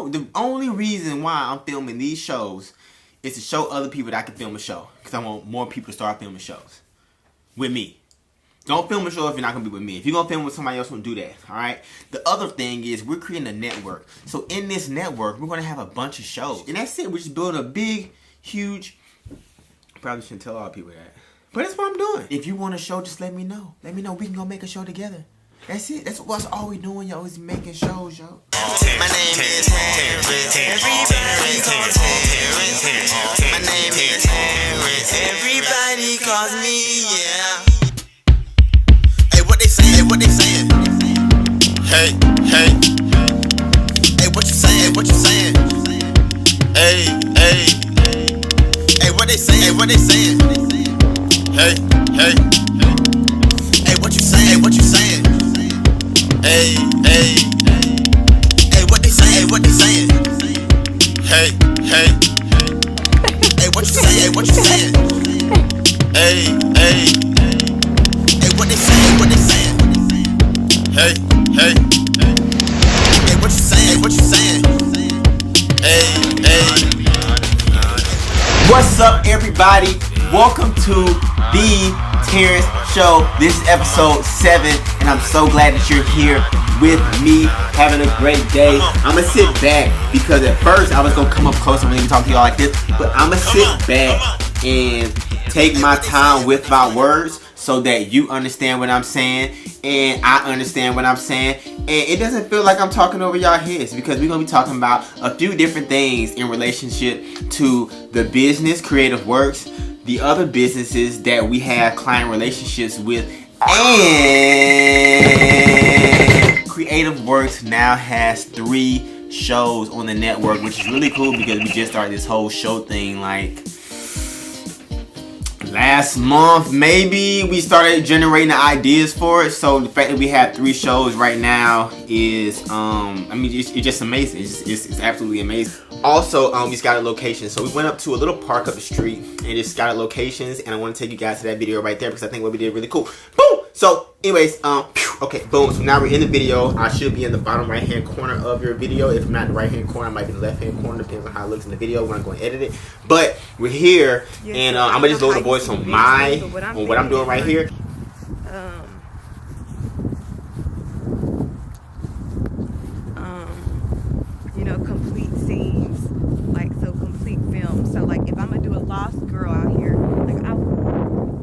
The only reason why I'm filming these shows is to show other people that I can film a show. Because I want more people to start filming shows with me. Don't film a show if you're not going to be with me. If you're going to film with somebody else, don't do that. Alright? The other thing is we're creating a network. So in this network, we're going to have a bunch of shows. And that's it. We're just building a big, huge... Probably shouldn't tell all people that. But that's what I'm doing. If you want a show, just let me know. Let me know. We can go make a show together. That's it. That's all we doing, yo. Is making shows, yo. My name is Terrence. Everybody calls Terrence. My name is Terrence. Everybody calls me, yeah. Hey, what they saying? Hey, what they saying? Hey, hey. Hey, what you saying? Hey, what you saying? Hey, hey. Hey, what they saying? Hey, what they saying? Hey, hey. Hey, what you saying? Hey, what you saying? Hey, hey. Hey, what they saying? Hey, what they saying? Hey, hey. Hey, what you saying? Hey, what you saying? Hey, hey. Hey, what they saying? Hey, what they saying? Hey, hey. Hey, what you saying? Hey, what you saying? Hey, hey. What's up, everybody? Welcome to the Terrence Show. This is episode 7, and I'm so glad that you're here with me, having a great day. I'm gonna sit back because at first I was gonna come up close and really talk to y'all like this, but I'm gonna sit back and take my time with my words so that you understand what I'm saying and I understand what I'm saying, and it doesn't feel like I'm talking over y'all heads, because we're gonna be talking about a few different things in relationship to the business Kre8tive Works, the other businesses that we have client relationships with, and Kre8tive Works now has 3 shows on the network, which is really cool because we just started this whole show thing like last month. Maybe we started generating the ideas for it. So the fact that we have 3 shows right now is it's just amazing. It's absolutely amazing. Also, we just got a location. So we went up to a little park up the street and just got locations, and I want to take you guys to that video right there because I think what we did really cool. Boom! So anyways, okay, boom. So now we're in the video. I should be in the bottom right hand corner of your video. If I'm not in the right hand corner, I might be in the left hand corner, depends on how it looks in the video when I'm going to edit it. But we're here, and I'm gonna just load the voice on what I'm doing right here. Complete scenes, like, so complete film. So like if I'm gonna do a Lost Girl out here, like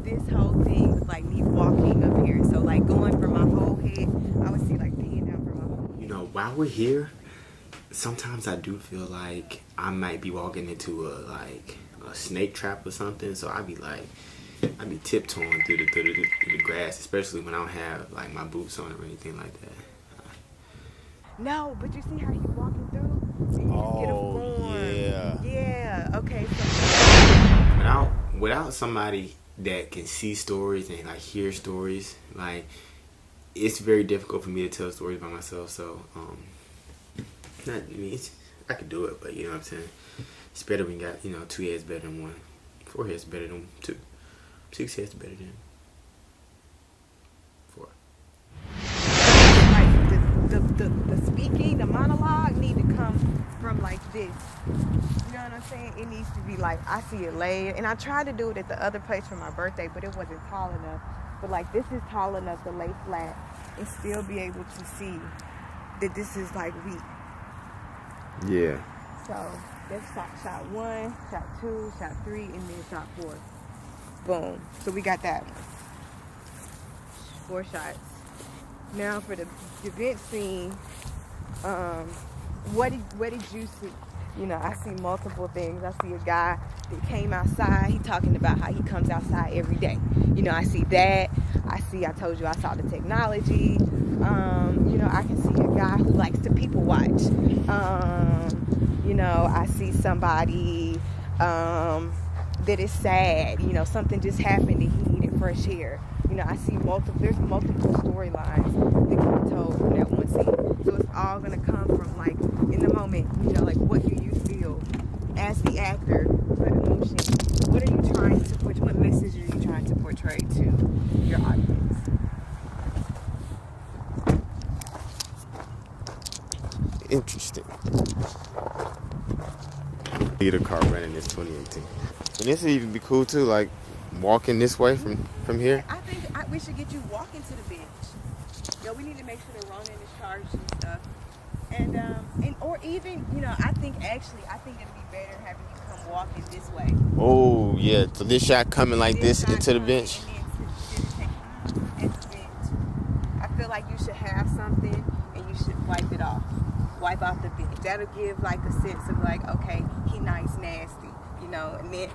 this whole thing was like me walking up here. So like going from my whole head, I would see like peeing down from my whole head. While we're here, sometimes I do feel like I might be walking into a snake trap or something. So I'd be tiptoeing through the grass, especially when I don't have like my boots on or anything like that. No, but you see how he's walking through? And you just get a form. Yeah. Okay. So Without somebody that can see stories and like hear stories, like it's very difficult for me to tell stories by myself. So I could do it, but you know what I'm saying. It's better when you got 2 heads better than 1, 4 heads better than 2, 6 heads better than 4. The speaking, the monologue need to come from like this. You know what I'm saying? It needs to be like, I see it laid. And I tried to do it at the other place for my birthday, but it wasn't tall enough. But like this is tall enough to lay flat and still be able to see that this is like weak. Yeah. So that's shot 1, shot 2, shot 3, and then shot 4. Boom. So we got that one. 4 shots. Now for the event scene, what did you see? I see multiple things. I see a guy that came outside. He talking about how he comes outside every day. I see that. I told you I saw the technology. I can see a guy who likes to people watch. I see somebody that is sad. Something just happened and he needed fresh air. I see there's multiple storylines that can be told from that one scene. So it's all going to come from, like, in the moment, like, what do you feel as the actor, what emotion, what are you trying to portray, what message are you trying to portray to your audience? Interesting. Get a car running this 2018. And this would even be cool too, like walking this way from here. I think we should get you walking to the bench. Yo, we need to make sure the Ronin is charged and stuff. And or even, I think it'd be better having you come walking this way. Oh yeah, so this shot coming like this into the bench. And to the bench. I feel like you should have something and you should wipe it off. Wipe off the bench. That'll give like a sense of like, okay, he nice, nasty, and then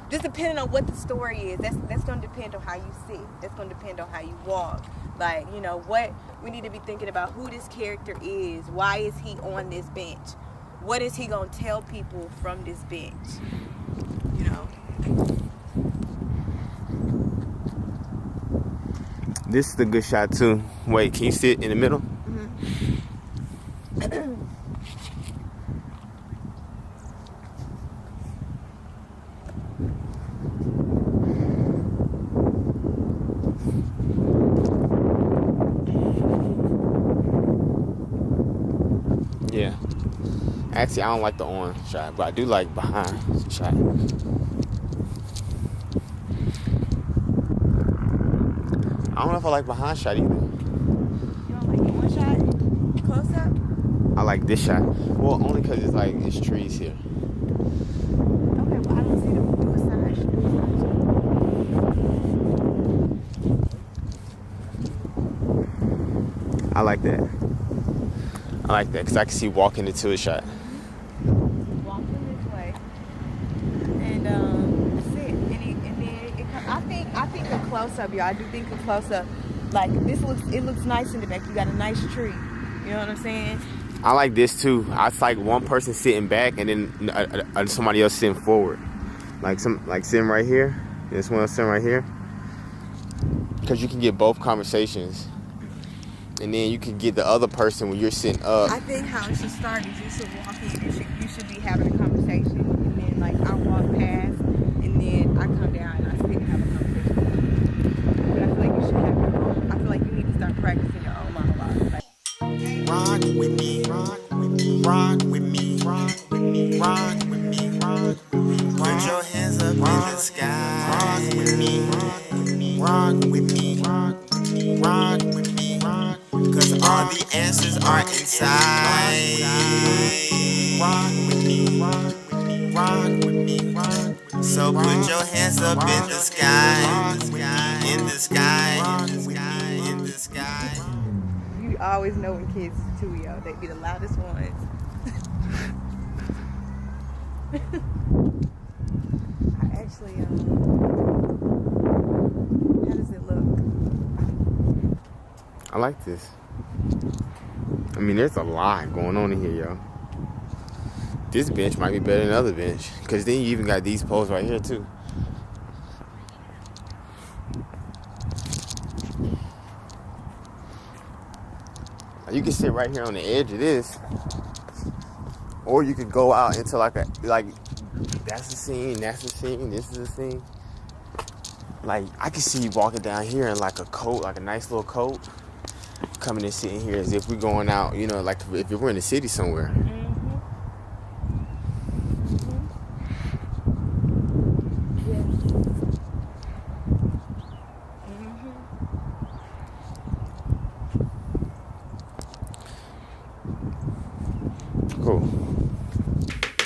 just depending on what the story is, that's gonna depend on how you sit. That's gonna depend on how you walk. Like, what we need to be thinking about who this character is. Why is he on this bench? What is he gonna tell people from this bench? This is a good shot too. Wait, can you sit in the middle? Yeah. Actually, I don't like the on shot, but I do like behind shot. I don't know if I like behind shot either. You don't like the one shot? Close up? I like this shot. Well, only because it's trees here. Okay, well, I don't see them do a side. I like that. I like that because I can see walking into a shot. Walking this way. And that's it. And then I think a close up, y'all. I do think a close up. Like it looks nice in the back. You got a nice tree. You know what I'm saying? I like this too. I like one person sitting back and then somebody else sitting forward. Like sitting right here. This one sitting right here. Because you can get both conversations. And then you can get the other person when you're sitting up. I think how it should start is you should walk in. You should be having a conversation. And then like I walk past and then I come down and I sit and have a conversation. But I feel like you should have your own. I feel like you need to start practicing your own monologue. Like, Rock with me, rock with me, rock with me, rock with me, rock with me, rock with me. Put your hands up in the sky. Rock with me, rock with me, rock with me, rock with me, rock. Cause all the answers are inside. Rock with me, rock with me, rock with me, rock with me. So put your hands up in the sky, in the sky, in the sky. you always know when kids is too, yo. They be the loudest ones. I actually, how does it look? I like this. I mean, there's a lot going on in here, yo. This bench might be better than the other bench. Because then you even got these poles right here, too. You can sit right here on the edge of this. Or you could go out into like that's the scene, that's the scene, this is the scene. Like, I can see you walking down here in like a coat, like a nice little coat. Coming and sitting here as if we're going out, you know, like if we're in the city somewhere. Cool.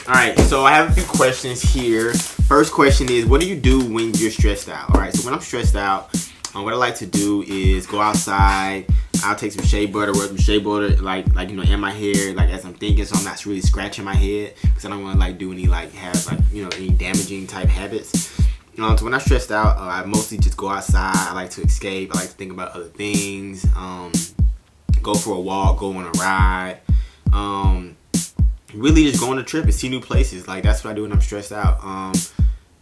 Alright, so I have a few questions here. First question is, what do you do when you're stressed out? Alright, so when I'm stressed out, what I like to do is go outside. I'll take some shea butter, rub some shea butter, like you know, in my hair, like as I'm thinking, so I'm not really scratching my head, because I don't want to like do any any damaging type habits. So when I'm stressed out, I mostly just go outside. I like to escape. I like to think about other things. Go for a walk, go on a ride. Really just go on a trip and see new places. Like, that's what I do when I'm stressed out.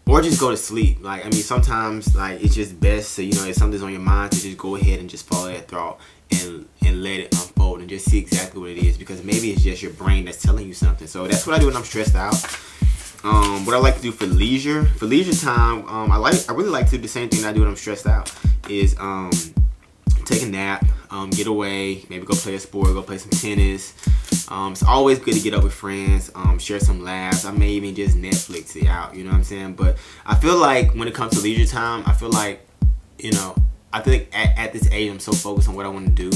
Or just go to sleep. Like, I mean, sometimes like it's just best, so you know, if something's on your mind, to just go ahead and just follow that thought and let it unfold and just see exactly what it is, because maybe it's just your brain that's telling you something. So that's what I do when I'm stressed out. What I like to do for leisure time, I really like to do the same thing I do when I'm stressed out, is take a nap, get away, maybe go play a sport, go play some tennis, It's always good to get up with friends, share some laughs. I may even just Netflix it out, you know what I'm saying? But I feel like when it comes to leisure time, I feel like, I think at this age I'm so focused on what I want to do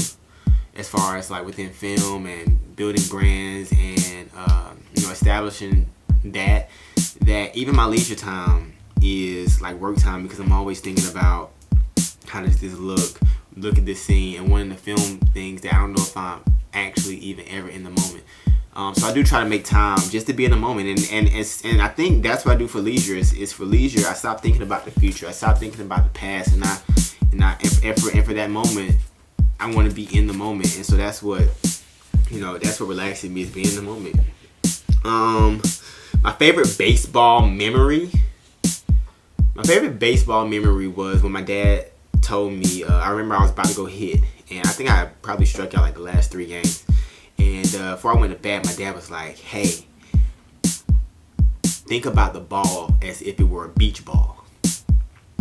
as far as like within film and building brands and, establishing that even my leisure time is like work time, because I'm always thinking about how does this look at this scene, and wanting to film things that I don't know if I'm actually even ever in the moment. So I do try to make time just to be in the moment, and I think that's what I do for leisure. Is for leisure I stop thinking about the future. I stop thinking about the past, and for that moment I want to be in the moment, and so that's what relaxing me, is being in the moment. My favorite baseball memory was when my dad told me, I remember I was about to go hit, and I think I probably struck out like the last 3 games, and before I went to bat, my dad was like, hey, think about the ball as if it were a beach ball.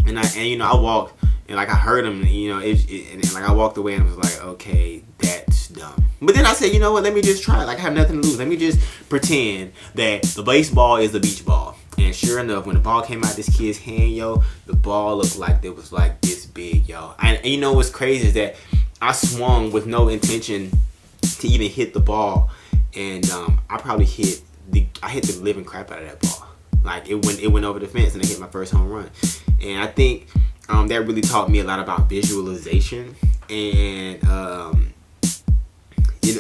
And I walked, and like I heard him, and like I walked away and I was like, okay, that's dumb. But then I said, you know what, let me just try it. Like, I have nothing to lose. Let me just pretend that the baseball is the beach ball. And sure enough, when the ball came out this kid's hand, the ball looked like it was like this big, And you know what's crazy is that I swung with no intention to even hit the ball, and I probably hit the living crap out of that ball. Like, it went over the fence, and I hit my first home run. And I think that really taught me a lot about visualization, and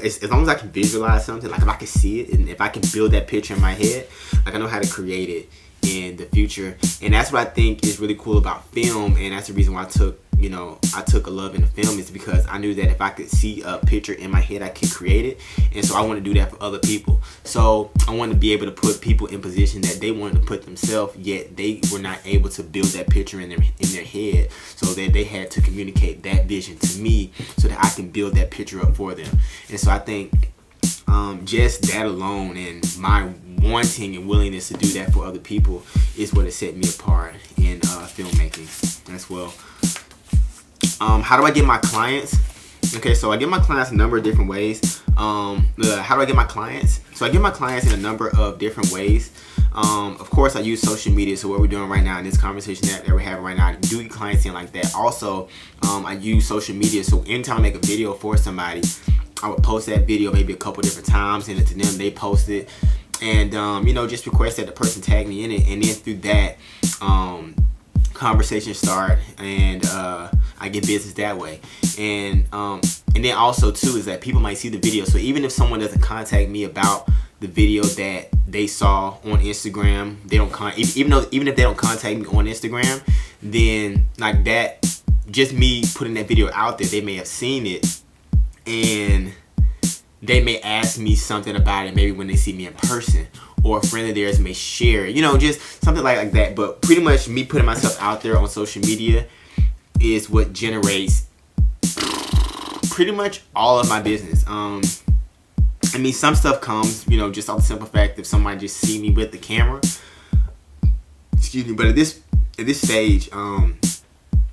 as long as I can visualize something, like if I can see it and if I can build that picture in my head, like I know how to create it in the future. And that's what I think is really cool about film, and that's the reason why I took a love in the film, is because I knew that if I could see a picture in my head, I could create it. And so I want to do that for other people. So I want to be able to put people in position that they wanted to put themselves, yet they were not able to build that picture in their head, so that they had to communicate that vision to me so that I can build that picture up for them. And so I think just that alone, and my wanting and willingness to do that for other people, is what has set me apart in filmmaking as well. How do I get my clients? Okay, so I get my clients a number of different ways. How do I get my clients? So I get my clients in a number of different ways. Of course, I use social media. So what we're doing right now in this conversation that we're having right now, I do get clients in like that. Also, I use social media. So anytime I make a video for somebody, I would post that video maybe a couple different times, and to them, they post it. And, just request that the person tag me in it. And then through that, conversations start, and I get business that way. And then also too is that people might see the video. So even if someone doesn't contact me about the video that they saw on Instagram, even if they don't contact me on Instagram, then like that, just me putting that video out there, they may have seen it, and they may ask me something about it maybe when they see me in person, or a friend of theirs may share it, just something like that. But pretty much me putting myself out there on social media is what generates pretty much all of my business. Some stuff comes, just off the simple fact if somebody just see me with the camera. Excuse me, but at this stage,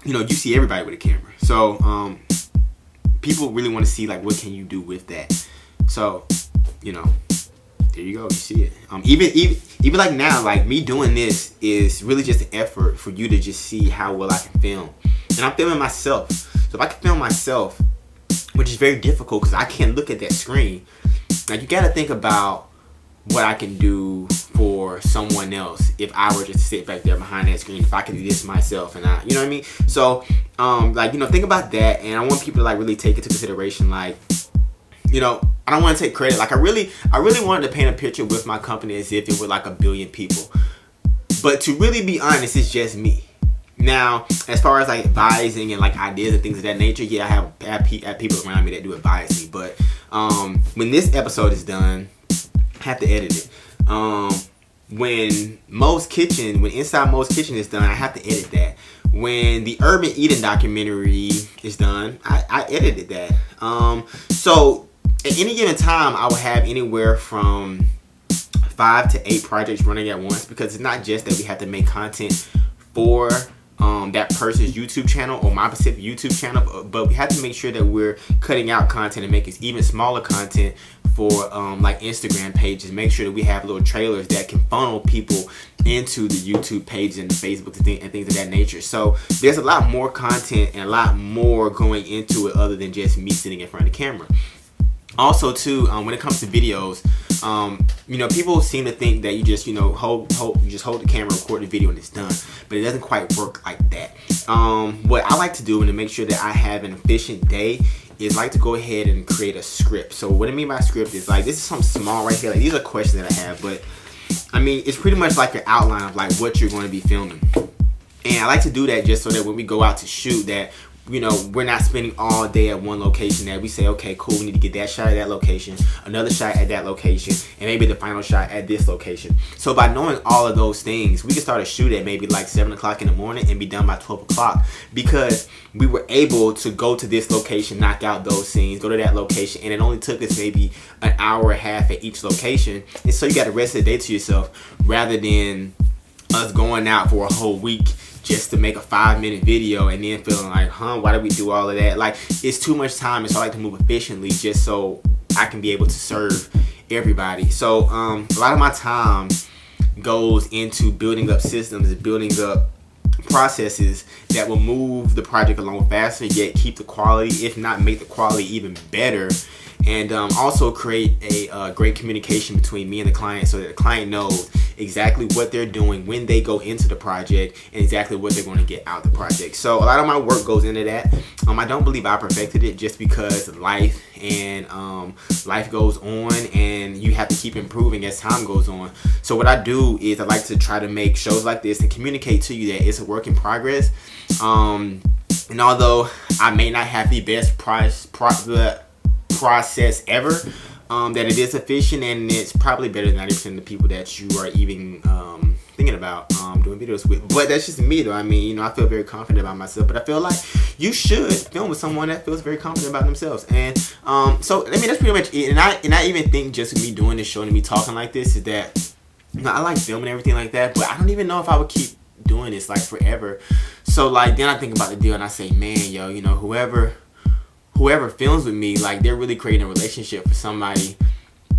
you see everybody with a camera. So people really want to see like what can you do with that. So, there you go, you see it. Even like now, like me doing this is really just an effort for you to just see how well I can film. And I'm filming myself. So if I can film myself, which is very difficult because I can't look at that screen. Like, you gotta think about what I can do for someone else if I were just to sit back there behind that screen. If I can do this myself, and you know what I mean? So, think about that, and I want people to like really take into consideration, like, I don't want to take credit. Like, I really wanted to paint a picture with my company as if it were like 1 billion people. But to really be honest, it's just me. Now, as far as like advising and like ideas and things of that nature, yeah, I have people around me that do advise me. But when this episode is done, I have to edit it. When Inside Mo's Kitchen is done, I have to edit that. When the Urban Eating documentary is done, I edited that. So at any given time, I will have anywhere from 5 to 8 projects running at once, because it's not just that we have to make content for that person's YouTube channel or my specific YouTube channel, but we have to make sure that we're cutting out content and making even smaller content for like Instagram pages. Make sure that we have little trailers that can funnel people into the YouTube page and the Facebook and things of that nature. So there's a lot more content and a lot more going into it other than just me sitting in front of the camera. Also too, when it comes to videos, people seem to think that you just, hold the camera, record the video, and it's done. But it doesn't quite work like that. What I like to do, and to make sure that I have an efficient day, is like to go ahead and create a script. So what I mean by script is like, this is something small right here. Like, these are questions that I have, but I mean, it's pretty much like an outline of like what you're going to be filming. And I like to do that just so that when we go out to shoot, that we're not spending all day at one location, that we say, okay, cool, we need to get that shot at that location, another shot at that location, and maybe the final shot at this location. So by knowing all of those things, we can start a shoot at maybe like 7 o'clock in the morning and be done by 12 o'clock, because we were able to go to this location, knock out those scenes, go to that location, and it only took us maybe an hour and a half at each location. And so you got the rest of the day to yourself, rather than us going out for a whole week just to make a 5-minute video and then feeling like, why did we do all of that? Like, it's too much time, and so I like to move efficiently just so I can be able to serve everybody. So a lot of my time goes into building up systems and building up processes that will move the project along faster, yet keep the quality, if not make the quality even better. And also create a great communication between me and the client, so that the client knows exactly what they're doing when they go into the project and exactly what they're going to get out the project. So a lot of my work goes into that. I don't believe I perfected it, just because life goes on and you have to keep improving as time goes on. So what I do is I like to try to make shows like this and communicate to you that it's a work in progress. And although I may not have the best process ever, that it is efficient, and it's probably better than 90% of the people that you are even thinking about doing videos with. But that's just me though. I mean, I feel very confident about myself, but I feel like you should film with someone that feels very confident about themselves. And so I mean, that's pretty much it. And I even think just me doing this show and me talking like this is that I like filming everything like that, but I don't even know if I would keep doing this like forever. So like, then I think about the deal and I say, man, yo, whoever films with me, like, they're really creating a relationship for somebody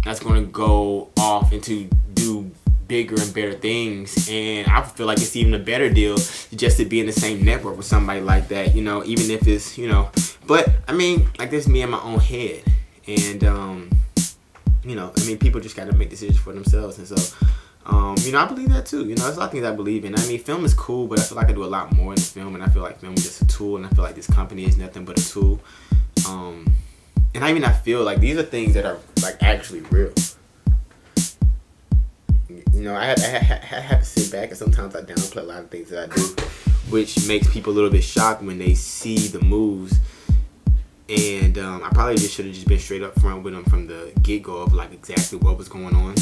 that's going to go off and to do bigger and better things. And I feel like it's even a better deal just to be in the same network with somebody like that, even if it's, but I mean, like, this me in my own head. And, I mean, people just got to make decisions for themselves. And so, I believe that too. There's a lot of things I believe in. I mean, film is cool, but I feel like I do a lot more than film. And I feel like film is just a tool. And I feel like this company is nothing but a tool. And I feel like these are things that are like actually real. I have to sit back, and sometimes I downplay a lot of things that I do, which makes people a little bit shocked when they see the moves. And I probably just should have just been straight up front with them from the get-go of like exactly what was going on.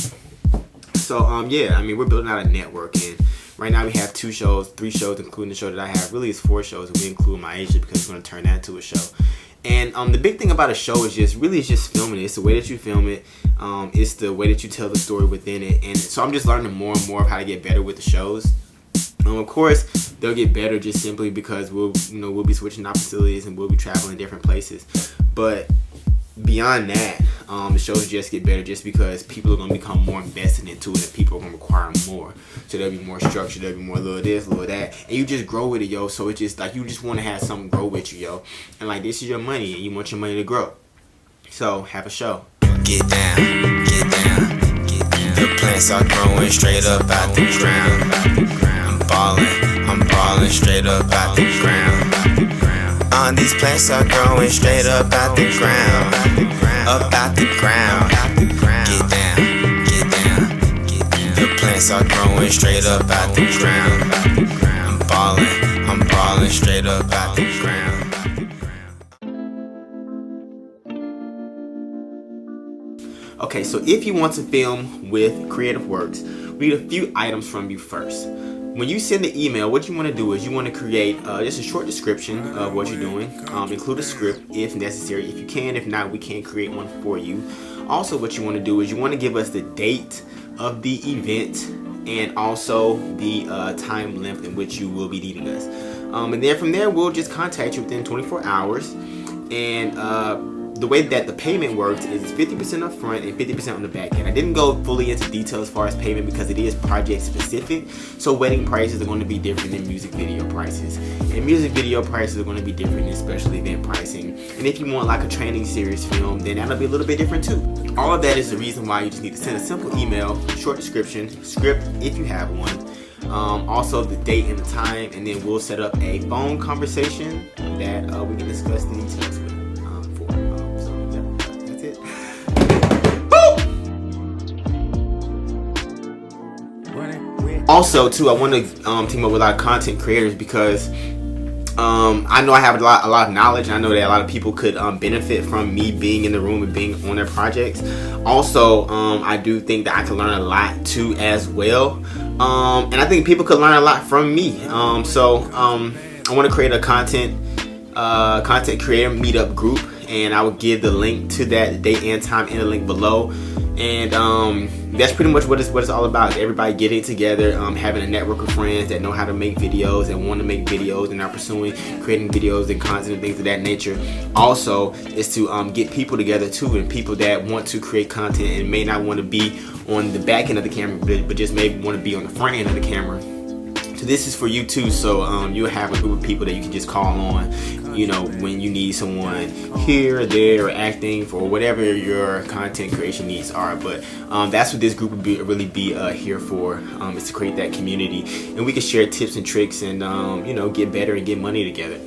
So yeah, I mean, we're building out a network, and right now we have 3 shows, including the show that I have. Really, it's 4 shows, and we include my Asia because we're going to turn that into a show. And the big thing about a show is just filming it. It's the way that you film it. It's the way that you tell the story within it. And so I'm just learning more and more of how to get better with the shows. Of course, they'll get better just simply because we'll be switching our facilities and we'll be traveling different places. But beyond that, the shows just get better just because people are going to become more invested into it, and people are going to require more. So there'll be more structure, there'll be more little this, little that, and you just grow with it, yo. So it's just like, you just want to have something grow with you, yo. And like, this is your money, and you want your money to grow. So have a show. Get down, get down, get down. The plants are growing straight up out the ground. I'm balling straight up out the ground. These plants are growing straight up out the ground. Up out the ground. Get down, get down, get down. The plants are growing straight up out the ground. I'm balling straight up out the ground. Okay, so if you want to film with Kre8tive Works, we need a few items from you first. When you send the email, what you want to do is you want to create just a short description of what you're doing. Include a script if necessary. If you can, if not, we can create one for you. Also, what you want to do is you want to give us the date of the event and also the time length in which you will be needing us. And then from there, we'll just contact you within 24 hours and the way that the payment works is 50% up front and 50% on the back end. I didn't go fully into detail as far as payment because it is project specific. So wedding prices are going to be different than music video prices, and music video prices are going to be different than special event pricing. And if you want like a training series film, then that'll be a little bit different too. All of that is the reason why you just need to send a simple email, short description, script if you have one, also the date and the time, and then we'll set up a phone conversation that we can discuss the details with. So yeah, that's it. Also, too, I want to team up with a lot of content creators because I know I have a lot of knowledge. I know that a lot of people could benefit from me being in the room and being on their projects. Also, I do think that I can learn a lot too as well. And I think people could learn a lot from me. So I want to create a content creator meetup group, and I will give the link to that, the date and time, in the link below. And that's pretty much what it's all about. Everybody getting together, having a network of friends that know how to make videos and want to make videos and are pursuing creating videos and content and things of that nature. Also, is to get people together too, and people that want to create content and may not want to be on the back end of the camera, but just maybe want to be on the front end of the camera. So this is for you too. So you'll have a group of people that you can just call on, you know, when you need someone here or there or acting for whatever your content creation needs are. But that's what this group would really be here for, is to create that community, and we can share tips and tricks and you know, get better and get money together.